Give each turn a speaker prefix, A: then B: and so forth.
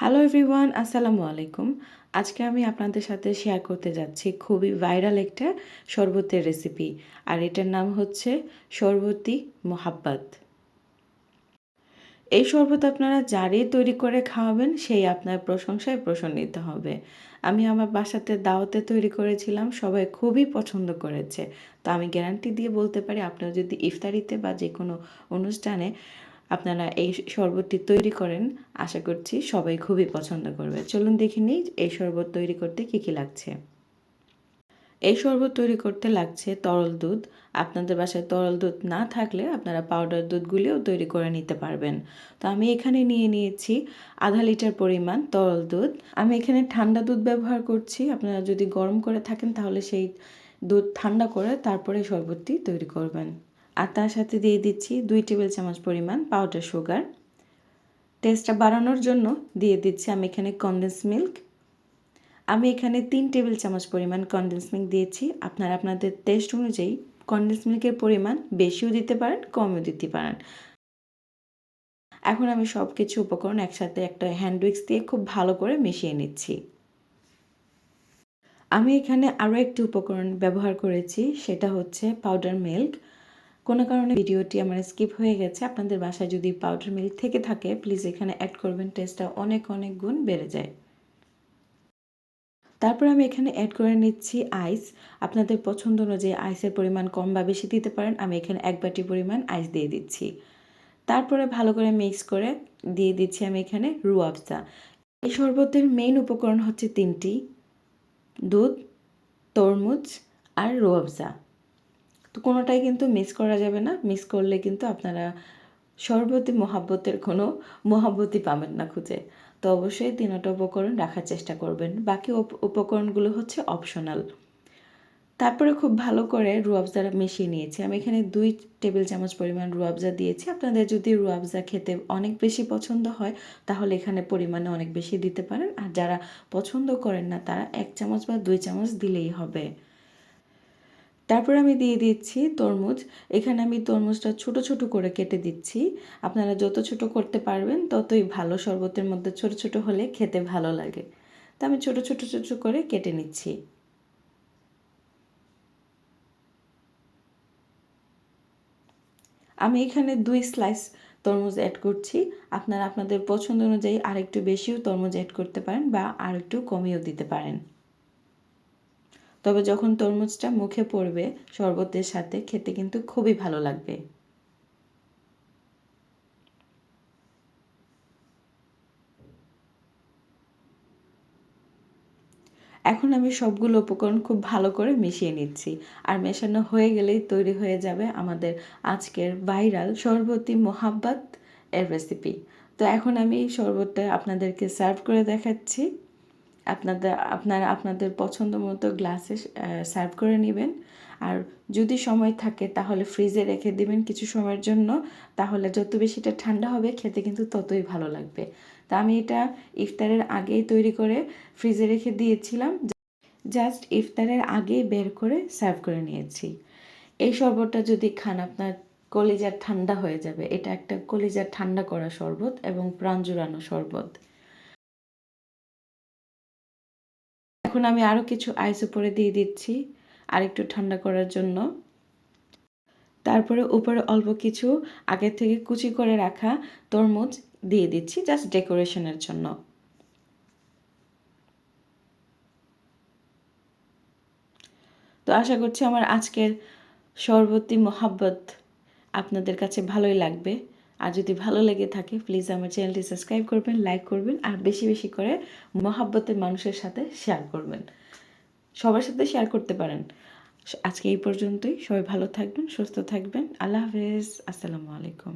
A: Hello everyone, আসসালামু আলাইকুম। আজকে আমি আপনাদের সাথে শেয়ার করতে যাচ্ছি খুবই ভাইরাল একটা শরবতের রেসিপি। আর এটার নাম হচ্ছে শরবত-ই-মুহাব্বাত। এই শরবত আপনারা যারই তৈরি করে খাওয়াবেন সেই আপনার প্রশংসায় প্রশংসিত হবে। আমি আমার বাসাতে দাওয়াতে তৈরি করেছিলাম, সবাই খুবই পছন্দ করেছে। তো আমি গ্যারান্টি দিয়ে বলতে পারি, আপনারা যদি ইফতারিতে বা যে কোনো অনুষ্ঠানে আপনারা এই শরবতটি তৈরি করেন, আশা করছি সবাই খুবই পছন্দ করবে। চলুন দেখে নিই এই শরবত তৈরি করতে কী কী লাগছে। এই শরবত তৈরি করতে লাগছে তরল দুধ। আপনাদের বাসায় তরল দুধ না থাকলে আপনারা পাউডার দুধগুলিও তৈরি করে নিতে পারবেন। তো আমি এখানে নিয়ে নিয়েছি আধা লিটার পরিমাণ তরল দুধ। আমি এখানে ঠান্ডা দুধ ব্যবহার করছি। আপনারা যদি গরম করে থাকেন তাহলে সেই দুধ ঠান্ডা করে তারপরে শরবতটি তৈরি করবেন। আর তার সাথে দিয়ে দিচ্ছি 2 টেবিল চামচ পরিমাণ পাউডার সুগার। টেস্টটা বাড়ানোর জন্য দিয়ে দিচ্ছি আমি এখানে কনডেন্স মিল্ক। আমি এখানে 3 টেবিল চামচ পরিমাণ কনডেন্স মিল্ক দিয়েছি। আপনারা আপনাদের টেস্ট অনুযায়ী কনডেন্স মিল্কের পরিমাণ বেশিও দিতে পারেন, কমও দিতে পারেন। এখন আমি সব কিছু উপকরণ একসাথে একটা হ্যান্ড উইক্স দিয়ে খুব ভালো করে মিশিয়ে নিচ্ছি। আমি এখানে আরও একটি উপকরণ ব্যবহার করেছি, সেটা হচ্ছে পাউডার মিল্ক। কোনো কারণে ভিডিওটি আমার স্কিপ হয়ে গেছে। আপনাদের বাসায় যদি পাউডার মিল্ক থেকে থাকে প্লিজ এখানে অ্যাড করবেন, টেস্টটা অনেক গুণ বেড়ে যায়। তারপর আমি এখানে অ্যাড করে নিচ্ছি আইস। আপনাদের পছন্দ অনুযায়ী আইসের পরিমাণ কম বা বেশি দিতে পারেন। আমি এখানে 1 বাটি পরিমাণ আইস দিয়ে দিচ্ছি। তারপরে ভালো করে মিক্স করে দিয়ে দিচ্ছি আমি এখানে রুহ আফজা। এই শরবতের মেইন উপকরণ হচ্ছে 3টি: দুধ, তরমুজ আর রুহ আফজা। তো কোনোটাই কিন্তু মিক্স করা যাবে না। মিক্স করলে কিন্তু আপনারা শরবত-ই-মুহাব্বতের কোনো মহাব্বতই পাবেন না খুঁজে। তো অবশ্যই 3টা উপকরণ রাখার চেষ্টা করবেন। বাকি উপকরণগুলো হচ্ছে অপশনাল। তারপরে খুব ভালো করে রুহ আফজা মিশিয়ে নিয়েছি। আমি এখানে 2 টেবিল চামচ পরিমাণ রুহ আফজা দিয়েছি। আপনাদের যদি রুহ আফজা খেতে অনেক বেশি পছন্দ হয় তাহলে এখানে পরিমাণে অনেক বেশি দিতে পারেন। আর যারা পছন্দ করেন না তারা 1 চামচ বা 2 চামচ দিলেই হবে। তারপর আমি দিয়ে দিচ্ছি তরমুজ। এখানে আমি তরমুজটা ছোট ছোট করে কেটে দিচ্ছি। আপনারা যত ছোট করতে পারবেন ততই ভালো। শরবতের মধ্যে ছোট ছোট হলে খেতে ভালো লাগে। তো আমি ছোট ছোট করে কেটে নিচ্ছি। আমি এখানে 2 স্লাইস তরমুজ অ্যাড করছি। আপনারা আপনাদের পছন্দ অনুযায়ী আরেকটু বেশিও তরমুজ অ্যাড করতে পারেন বা আরেকটু কমিয়েও দিতে পারেন। তবে যখন তরমুজটা মুখে পড়বে শরবতের সাথে খেতে কিন্তু খুবই ভালো লাগবে। এখন আমি সবগুলো উপকরণ খুব ভালো করে মিশিয়ে নিচ্ছি। আর মেশানো হয়ে গেলেই তৈরি হয়ে যাবে আমাদের আজকের ভাইরাল শরবত-ই-মুহাব্বাত এর রেসিপি। তো এখন আমি এই শরবতটা আপনাদেরকে সার্ভ করে দেখাচ্ছি। আপনারা আপনাদের পছন্দ মতো গ্লাসে সার্ভ করে নেবেন। আর যদি সময় থাকে তাহলে ফ্রিজে রেখে দিবেন কিছু সময়ের জন্য। তাহলে যত বেশি এটা ঠান্ডা হবে খেতে কিন্তু ততই ভালো লাগবে। তা আমি এটা ইফতারের আগেই তৈরি করে ফ্রিজে রেখে দিয়েছিলাম। জাস্ট ইফতারের আগেই বের করে সার্ভ করে নিয়েছি। এই শরবতটা যদি খান আপনার কলিজা ঠান্ডা হয়ে যাবে। এটা একটা কলিজা ঠান্ডা করা শরবত এবং প্রাণ জুড়ানো শরবত। এখন আমি আরও কিছু আইস উপরে দিয়ে দিচ্ছি আরেকটু ঠান্ডা করার জন্য। তারপরে উপরে অল্প কিছু আগে থেকে কুচি করে রাখা তরমুজ দিয়ে দিচ্ছি জাস্ট ডেকোরেশনের জন্য। তো আশা করছি আমার আজকের শরবত-ই-মুহাব্বত আপনাদের কাছে ভালোই লাগবে। আর যদি ভালো লেগে থাকে প্লিজ আমার চ্যানেলটি সাবস্ক্রাইব করবেন, লাইক করবেন আর বেশি বেশি করে মহাব্বতের মানুষের সাথে শেয়ার করবেন। সবার সাথে শেয়ার করতে পারেন। আজকে এই পর্যন্তই। সবাই ভালো থাকবেন, সুস্থ থাকবেন। আল্লাহ হাফেজ। আসসালামু আলাইকুম।